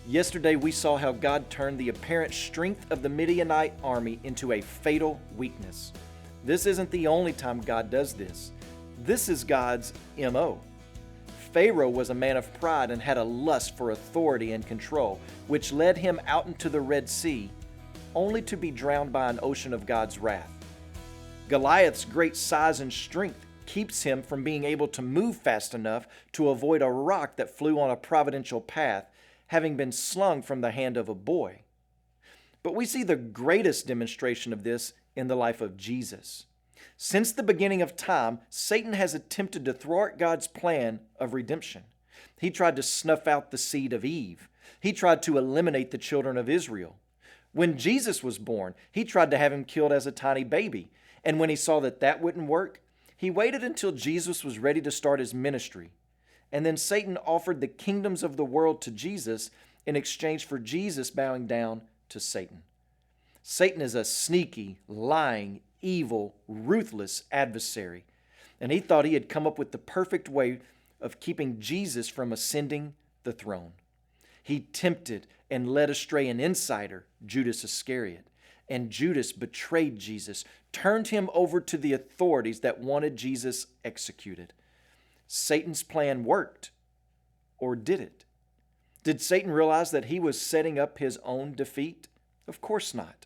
Yesterday we saw how God turned the apparent strength of the Midianite army into a fatal weakness. This isn't the only time God does this. This is God's MO. Pharaoh was a man of pride and had a lust for authority and control, which led him out into the Red Sea, only to be drowned by an ocean of God's wrath. Goliath's great size and strength keeps him from being able to move fast enough to avoid a rock that flew on a providential path, having been slung from the hand of a boy. But we see the greatest demonstration of this in the life of Jesus. Since the beginning of time, Satan has attempted to thwart God's plan of redemption. He tried to snuff out the seed of Eve. He tried to eliminate the children of Israel. When Jesus was born, he tried to have him killed as a tiny baby. And when he saw that that wouldn't work, he waited until Jesus was ready to start his ministry. And then Satan offered the kingdoms of the world to Jesus in exchange for Jesus bowing down to Satan. Satan is a sneaky, lying, evil, ruthless adversary. And he thought he had come up with the perfect way of keeping Jesus from ascending the throne. He tempted and led astray an insider, Judas Iscariot. And Judas betrayed Jesus, turned him over to the authorities that wanted Jesus executed. Satan's plan worked, or did it? Did Satan realize that he was setting up his own defeat? Of course not.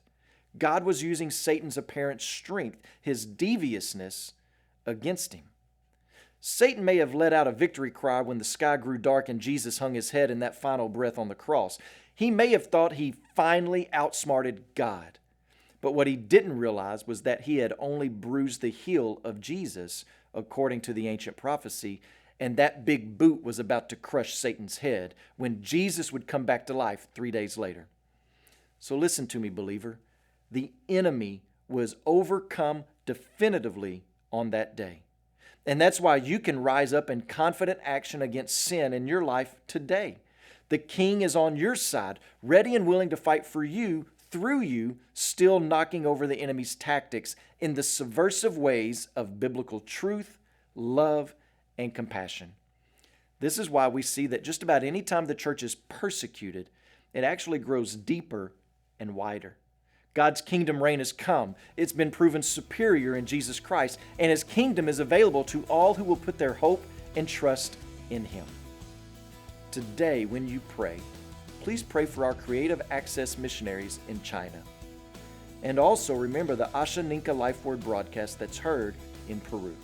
God was using Satan's apparent strength, his deviousness, against him. Satan may have let out a victory cry when the sky grew dark and Jesus hung his head in that final breath on the cross. He may have thought he finally outsmarted God. But what he didn't realize was that he had only bruised the heel of Jesus, according to the ancient prophecy, and that big boot was about to crush Satan's head when Jesus would come back to life 3 days later. So listen to me, believer. The enemy was overcome definitively on that day. And that's why you can rise up in confident action against sin in your life today. The King is on your side, ready and willing to fight for you, through you, still knocking over the enemy's tactics in the subversive ways of biblical truth, love, and compassion. This is why we see that just about any time the church is persecuted, it actually grows deeper and wider. God's kingdom reign has come. It's been proven superior in Jesus Christ, and His kingdom is available to all who will put their hope and trust in Him. Today, when you pray, please pray for our Creative Access missionaries in China. And also remember the Ashaninka Life Word broadcast that's heard in Peru.